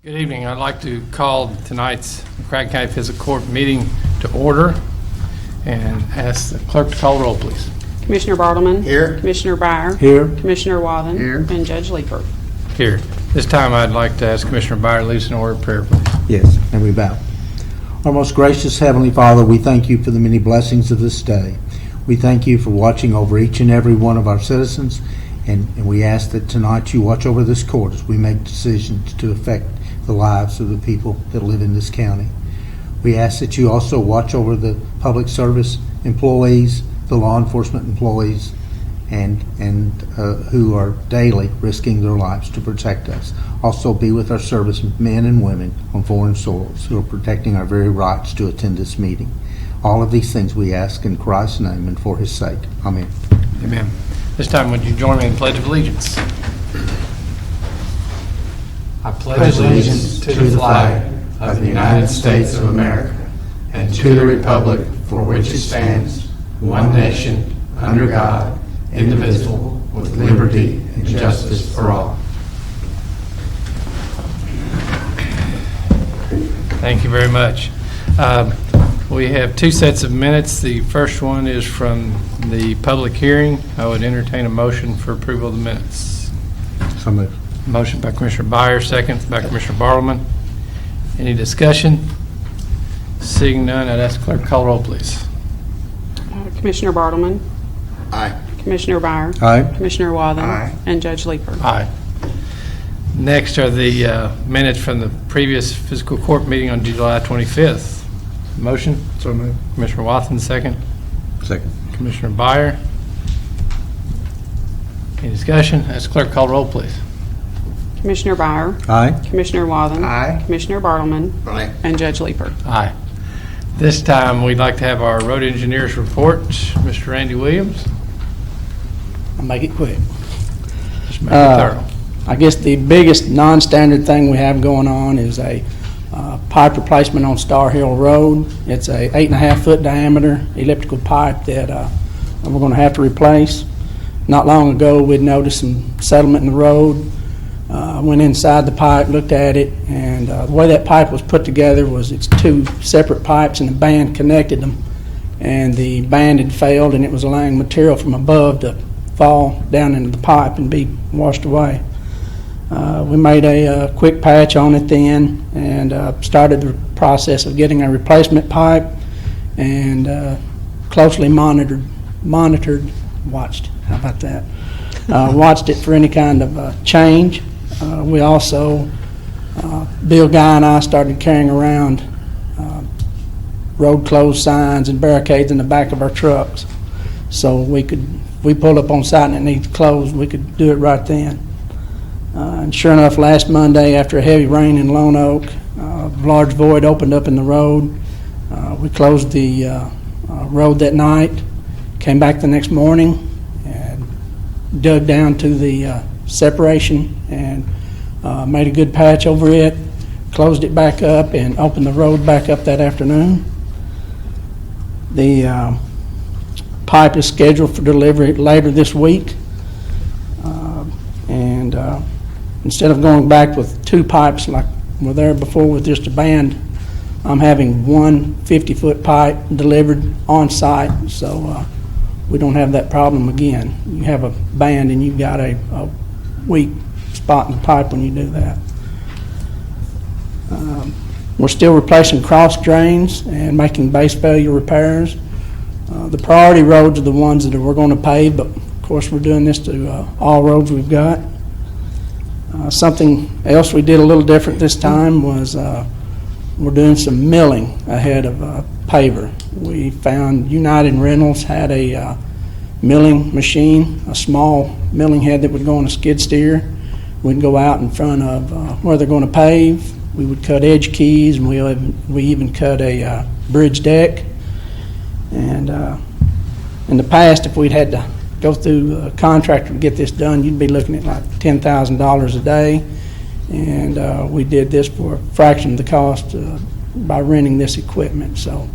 Good evening. I'd like to call tonight's McCracken County Fiscal Court meeting to order and ask the clerk to call the roll, please. Commissioner Bartleman. Here. Commissioner Byer. Here. Commissioner Wathen. Here. And Judge Leeper. Here. This time I'd like to ask Commissioner Byer to lead us in a word of prayer, please. Yes, and we bow. Our most gracious Heavenly Father, we thank you for the many blessings of this day. We thank you for watching over each and every one of our citizens, and we ask that tonight you watch over this court as we make decisions to affect the lives of the people that live in this county. We ask that you also watch over the public service employees, the law enforcement employees, and who are daily risking their lives to protect us. Also be with our servicemen and women on foreign soils who are protecting our very rights to attend this meeting. All of these things we ask in Christ's name and for his sake. Amen. Amen. This time would you join me in the Pledge of Allegiance? I pledge allegiance to the flag of the United States of America and to the republic for which it stands, one nation, under God, indivisible, with liberty and justice for all. Thank you very much. We have two sets of minutes. The first one is from the public hearing. I would entertain a motion for approval of the minutes. So moved. Motion by Commissioner Byer, second by Commissioner Bartleman. Any discussion? Seeing none, I'd ask the clerk to call the roll, please. Commissioner Bartleman. Aye. Commissioner Byer. Aye. Commissioner Wathen. Aye. And Judge Leeper. Aye. Next are the minutes from the previous fiscal court meeting on July 25th. Motion? So moved. Commissioner Wathen, second. Second. Commissioner Byer. Any discussion? Ask the clerk to call the roll, please. Commissioner Byer. Aye. Commissioner Wathen. Aye. Commissioner Bartleman. Aye. And Judge Leeper. Aye. This time, we'd like to have our road engineers report. Mr. Randy Williams. I'll make it quick. Just make it thorough. I guess the biggest non-standard thing we have going on is a pipe replacement on Star Hill Road. It's a 8.5 foot diameter elliptical pipe that we're going to have to replace. Not long ago, we'd noticed some settlement in the road. Went inside the pipe, looked at it, and the way that pipe was put together was it's two separate pipes and a band connected them, and the band had failed and it was allowing material from above to fall down into the pipe and be washed away. We made a quick patch on it then and started the process of getting a replacement pipe and closely watched it for any kind of change. We also, Bill Guy and I started carrying around road closed signs and barricades in the back of our trucks. So if we pull up on site and it needs closed, we could do it right then. And sure enough, last Monday, after a heavy rain in Lone Oak, a large void opened up in the road. We closed the road that night, came back the next morning, and dug down to the separation and made a good patch over it, closed it back up, and opened the road back up that afternoon. The pipe is scheduled for delivery later this week, and instead of going back with two pipes like were there before with just a band, I'm having one 50-foot pipe delivered on site, so we don't have that problem again. You have a band and you've got a weak spot in the pipe when you do that. We're still replacing cross drains and making base failure repairs. The priority roads are the ones that we're going to pave, but of course we're doing this to all roads we've got. Something else we did a little different this time was we're doing some milling ahead of paver. We found United Rentals had a milling machine, a small milling head that would go on a skid steer. We'd go out in front of where they're going to pave. We would cut edge keys, and we even cut a bridge deck. And in the past, if we'd had to go through a contractor to get this done, you'd be looking at like $10,000 a day. And we did this for a fraction of the cost by renting this equipment. So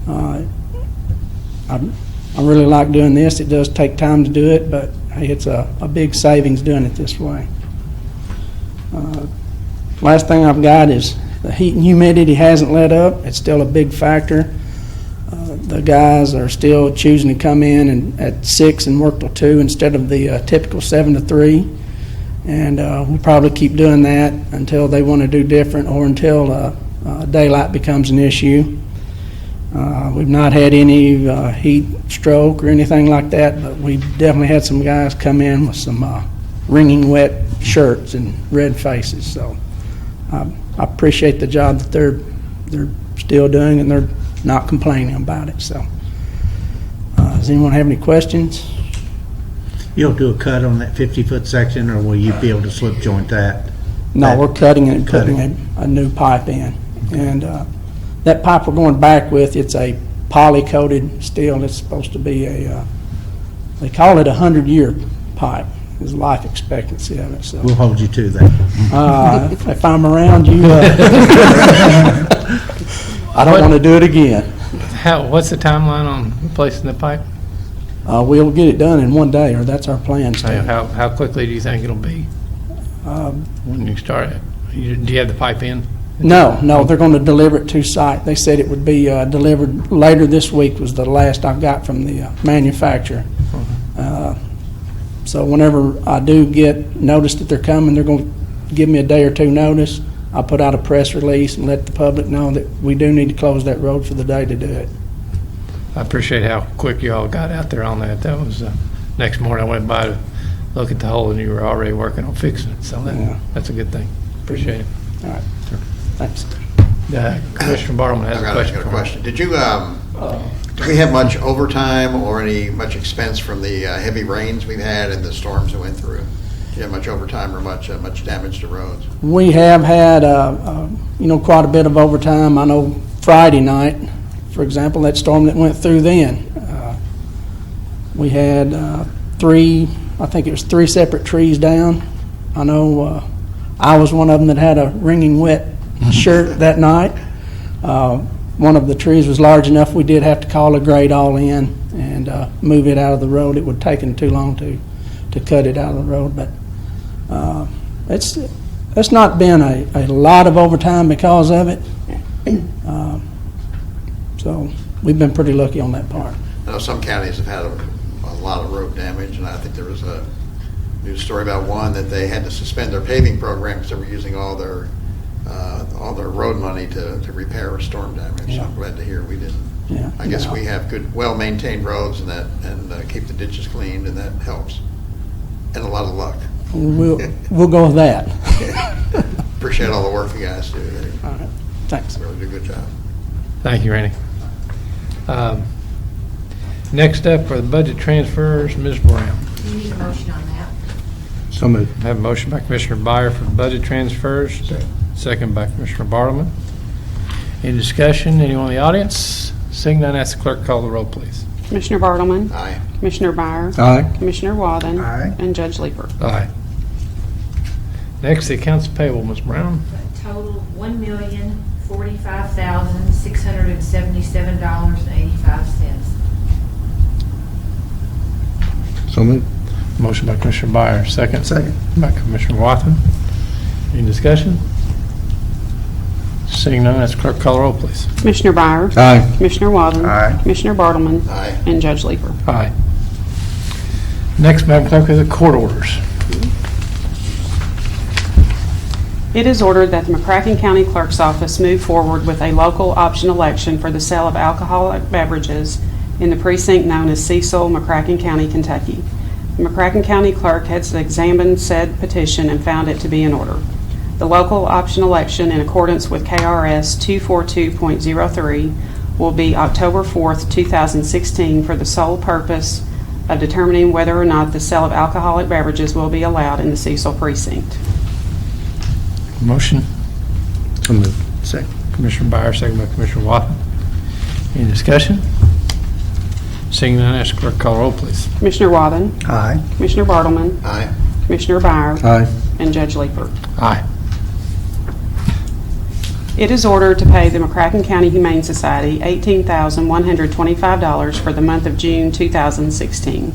I really like doing this. It does take time to do it, but hey, it's a big savings doing it this way. Last thing I've got is the heat and humidity hasn't let up. It's still a big factor. The guys are still choosing to come in at 6 and work till 2 instead of the typical 7 to 3. And we'll probably keep doing that until they want to do different or until daylight becomes an issue. We've not had any heat stroke or anything like that, but we definitely had some guys come in with some wringing wet shirts and red faces. So I appreciate the job that they're still doing, and they're not complaining about it. So does anyone have any questions? You'll do a cut on that 50-foot section, or will you be able to slip joint that? No, we're cutting it and putting a new pipe in. And that pipe we're going back with, it's a poly-coated steel. It's supposed to be they call it a 100-year pipe, is life expectancy of it. So We'll hold you to that. if I'm around you, I don't want to do it again. What's the timeline on replacing the pipe? We'll get it done in one day, or that's our plan. How quickly do you think it'll be when you start it? Do you have the pipe in? No, they're going to deliver it to site. They said it would be delivered later this week was the last I got from the manufacturer. So whenever I do get notice that they're coming, they're going to give me a day or two notice. I'll put out a press release and let the public know that we do need to close that road for the day to do it. I appreciate how quick you all got out there on that. That was next morning I went by to look at the hole and you were already working on fixing it. So that's a good thing. Appreciate it. All right. Thanks. Commissioner Bartleman has a question. I've got a question. Did you, do we have much overtime or much expense from the heavy rains we've had and the storms that went through? Do you have much overtime or much damage to roads? We have had, quite a bit of overtime. I know Friday night, for example, that storm that went through then, we had three separate trees down. I know I was one of them that had a wringing wet shirt that night. One of the trees was large enough we did have to call a grade all in and move it out of the road. It would have taken too long to cut it out of the road, but it's not been a lot of overtime because of it. So we've been pretty lucky on that part. I know some counties have had a lot of road damage, and I think there was a news story about one that they had to suspend their paving program because they were using all their road money to repair storm damage. Yeah. So I'm glad to hear we didn't. Yeah. I guess we have good, well-maintained roads and keep the ditches cleaned, and that helps. And a lot of luck. We'll go with that. Appreciate all the work you guys do. All right. Thanks. Really do a good job. Thank you, Randy. Next up for the budget transfers, Ms. Brown. You need a motion on that. So moved. I have a motion by Commissioner Byer for the budget transfers, second by Commissioner Bartleman. Any discussion? Anyone in the audience? Seeing none, ask the clerk to call the roll, please. Commissioner Bartleman. Aye. Commissioner Byer. Aye. Commissioner Walden. Aye. And Judge Leeper. Aye. Next, the accounts payable, Ms. Brown. Total $1,045,677.85. So moved. Motion by Commissioner Byer, second. Second. By Commissioner Wathen. Any discussion? Seeing none, ask the clerk to call the roll, please. Commissioner Byer. Aye. Commissioner Walden. Aye. Commissioner Bartleman. Aye. And Judge Leeper. Aye. Next, Madam Clerk, are the court orders. It is ordered that the McCracken County Clerk's Office move forward with a local option election for the sale of alcoholic beverages in the precinct known as Cecil, McCracken County, Kentucky. The McCracken County Clerk has examined said petition and found it to be in order. The local option election, in accordance with KRS 242.03, will be October 4th, 2016, for the sole purpose of determining whether or not the sale of alcoholic beverages will be allowed in the Cecil precinct. Motion. So moved. Second. Commissioner Byer, second by Commissioner Wathen. Any discussion? Seeing none, ask the clerk to call the roll, please. Commissioner Wathen. Aye. Commissioner Bartleman. Aye. Commissioner Byer. Aye. And Judge Leeper. Aye. It is ordered to pay the McCracken County Humane Society $18,125 for the month of June 2016.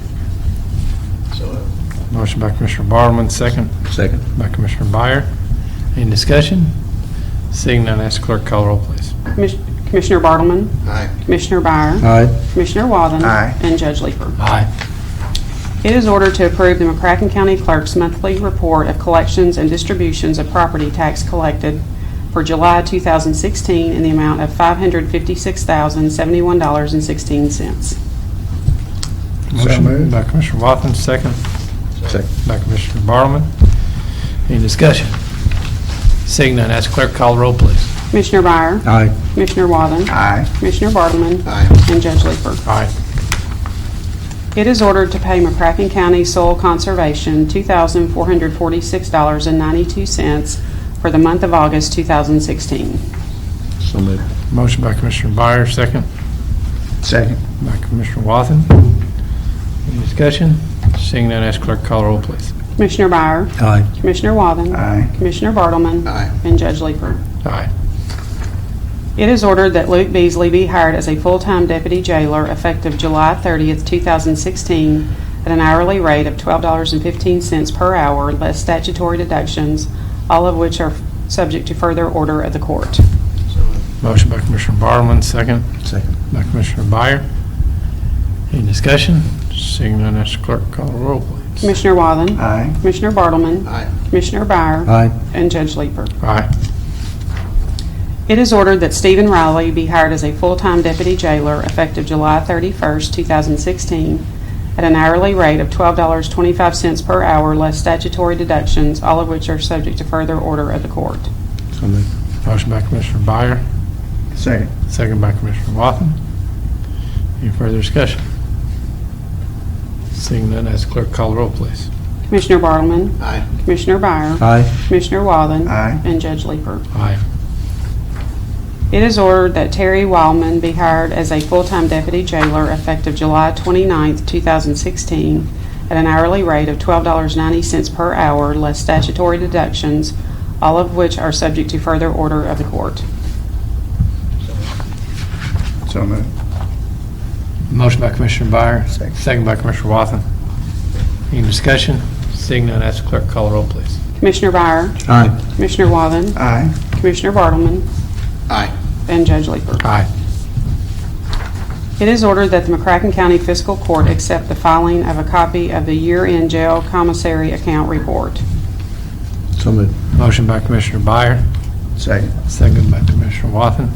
So Motion by Commissioner Bartleman, second Second. by Commissioner Byer. Any discussion? Seeing none, ask clerk call roll, please. Commissioner Bartleman, Aye. Commissioner Byer, Aye. Commissioner Wathen, Aye. and Judge Leeper. Aye. It is ordered to approve the McCracken County Clerk's monthly report of collections and distributions of property tax collected for July 2016 in the amount of $556,071.16. Motion moved. by Commissioner Wathen, second. Second. By Commissioner Bartleman. Any discussion? Seeing none, ask clerk call roll, please. Commissioner Byer, Aye. Commissioner Wathen, Aye. Commissioner Bartleman, Aye. and Judge Leeper. Aye. It is ordered to pay McCracken County Soil Conservation $2,446.92 for the month of August 2016. So moved. Motion by Commissioner Byer, second. Second. By Commissioner Wathen. Any discussion? Seeing none, ask clerk call roll, please. Commissioner Byer, Aye. Commissioner Wathen, Aye. Commissioner Bartleman, Aye. and Judge Leeper. Aye. It is ordered that Luke Beasley be hired as a full-time deputy jailer effective July 30th, 2016, at an hourly rate of $12.15 per hour, less statutory deductions, all of which are subject to further order of the court. So moved. Motion by Commissioner Bartleman, second. Second. By Commissioner Byer. Any discussion? Seeing none, ask clerk call roll, please. Commissioner Wathen, Aye. Commissioner Bartleman, Aye. Commissioner Byer, Aye. and Judge Leeper. Aye. It is ordered that Stephen Riley be hired as a full-time deputy jailer effective July 31st, 2016, at an hourly rate of $12.25 per hour, less statutory deductions, all of which are subject to further order of the court. So moved. Motion by Commissioner Byer, Second. second by Commissioner Wathen. Any further discussion? Seeing none, ask clerk call roll, please. Commissioner Bartleman, Aye. Commissioner Byer, Aye. Commissioner Wathen, Aye. and Judge Leeper. Aye. It is ordered that Terry Wildman be hired as a full-time deputy jailer effective July 29th, 2016, at an hourly rate of $12.90 per hour, less statutory deductions, all of which are subject to further order of the court. So moved. Motion by Commissioner Byer, Second. second by Commissioner Wathen. Any discussion? Seeing none, ask clerk call roll, please. Commissioner Byer, Aye. Commissioner Wathen, Aye. Commissioner Bartleman, Aye. and Judge Leeper. Aye. It is ordered that the McCracken County Fiscal Court accept the filing of a copy of the year-end jail commissary account report. So moved. Motion by Commissioner Byer, Second. second by Commissioner Wathen.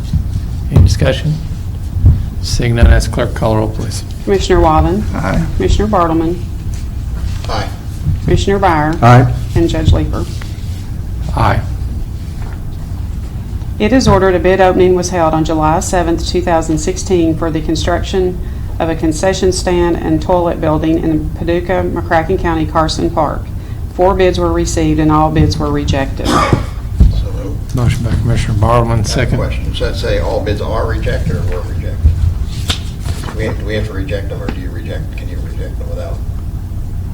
Any discussion? Seeing none, ask clerk call roll, please. Commissioner Wathen, Aye. Commissioner Bartleman, Aye. Commissioner Byer, Aye. and Judge Leeper. Aye. It is ordered a bid opening was held on July 7th, 2016 for the construction of a concession stand and toilet building in Paducah, McCracken County, Carson Park. 4 bids were received and all bids were rejected. So moved. Motion by Commissioner Bartleman, second. Question, does that say all bids are rejected or were rejected? Do we have to reject them, or can you reject them without?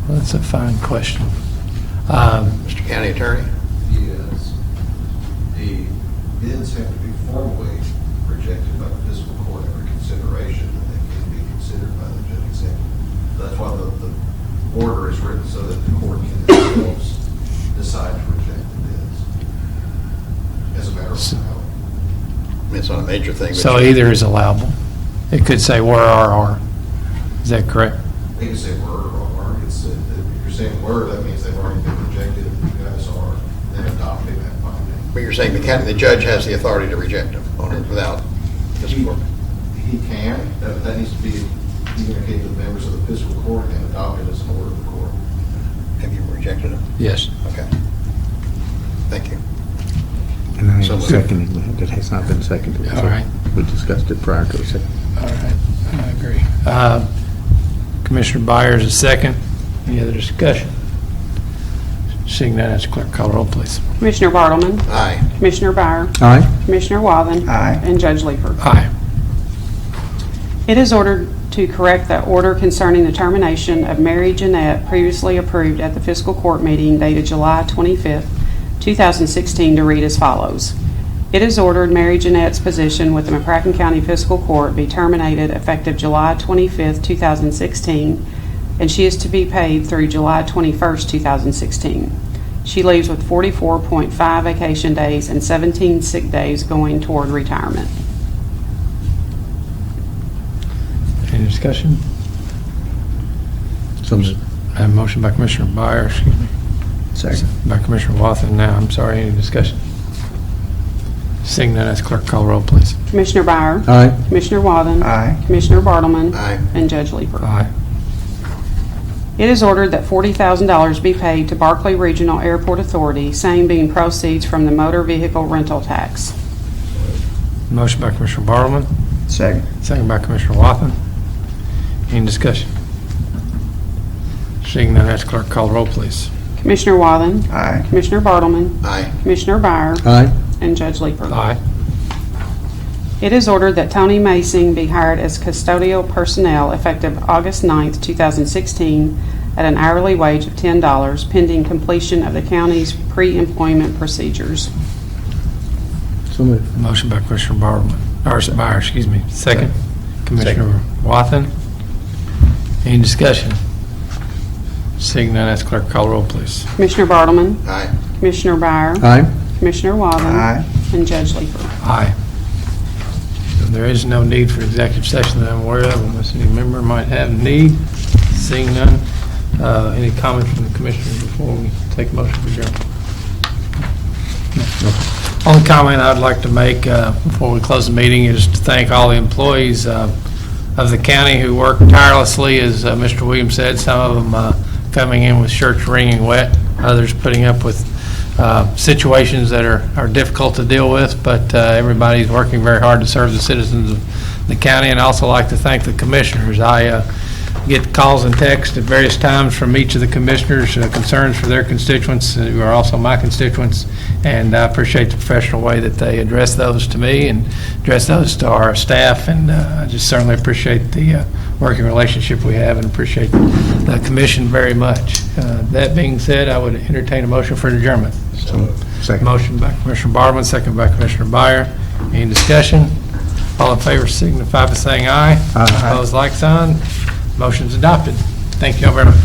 Well, that's a fine question. Mr. County Attorney? Yes. The bids have to be formally rejected by the fiscal court for consideration, and they can be considered by the judge executive. That's why the order is written so that the court can themselves decide to reject the bids as a matter of power. I mean, it's not a major thing. but So you- either is allowable. It could say were or are. Is that correct? They can say were or are. It's, if you're saying were, that means they've already been rejected. If you guys are then adopting that finding. But you're saying the judge has the authority to reject them without this court? He can. That needs to be communicated to the members of the fiscal court and adopted as an order of the court. Have you rejected them? Yes. Okay. Thank you. And I So have moved. seconded that. It has not been seconded. All right. We discussed it prior to a second. All right, I agree. Commissioner Byers is second. Any other discussion? Seeing none, ask clerk call roll, please. Commissioner Bartleman, Aye. Commissioner Byer, Aye. Commissioner Wathen, Aye. and Judge Leeper. Aye. It is ordered to correct the order concerning the termination of Mary Jeanette previously approved at the fiscal court meeting dated July 25th, 2016 to read as follows. It is ordered Mary Jeanette's position with the McCracken County Fiscal Court be terminated effective July 25th, 2016, and she is to be paid through July 21st, 2016. She leaves with 44.5 vacation days and 17 sick days going toward retirement. Any discussion? So moved. I have a motion by Commissioner Byer, excuse me. Second. By Commissioner Wathen now. I'm sorry, any discussion? Seeing none, ask clerk call roll, please. Commissioner Byer. Aye. Commissioner Wathen. Aye. Commissioner Bartleman. Aye. And Judge Leeper. Aye. It is ordered that $40,000 be paid to Barclay Regional Airport Authority, same being proceeds from the motor vehicle rental tax. Motion by Commissioner Bartleman, Second. second by Commissioner Wathen. Any discussion? Seeing none, ask clerk call roll, please. Commissioner Wathen. Aye. Commissioner Bartleman. Aye. Commissioner Byer. Aye. And Judge Leeper. Aye. It is ordered that Tony Masing be hired as custodial personnel effective August 9th, 2016, at an hourly wage of $10, pending completion of the county's pre-employment procedures. So moved. Motion by Commissioner Bartleman, or Byer, excuse me. Second, Commissioner Wathen. Any discussion? Seeing none, ask clerk call roll, please. Commissioner Bartleman. Aye. Commissioner Byer. Aye. Commissioner Wathen. Aye. And Judge Leeper. Aye. There is no need for executive session that I'm aware of unless any member might have need. Seeing none. Any comments from the commissioners before we take a motion for adjournment? Only comment I'd like to make before we close the meeting is to thank all the employees of the county who work tirelessly, as Mr. Williams said, some of them coming in with shirts wringing wet, others putting up with situations that are difficult to deal with, but everybody's working very hard to serve the citizens of the county, and I also like to thank the commissioners. I get calls and texts at various times from each of the commissioners, concerns for their constituents, who are also my constituents, and I appreciate the professional way that they address those to me and address those to our staff, and I just certainly appreciate the working relationship we have and appreciate the commission very much. That being said, I would entertain a motion for adjournment. Second. Motion by Commissioner Bartleman, second by Commissioner Byer. Any discussion? All in favor signify by saying aye. Aye. Opposed, like sign. Motion's adopted. Thank you all very much.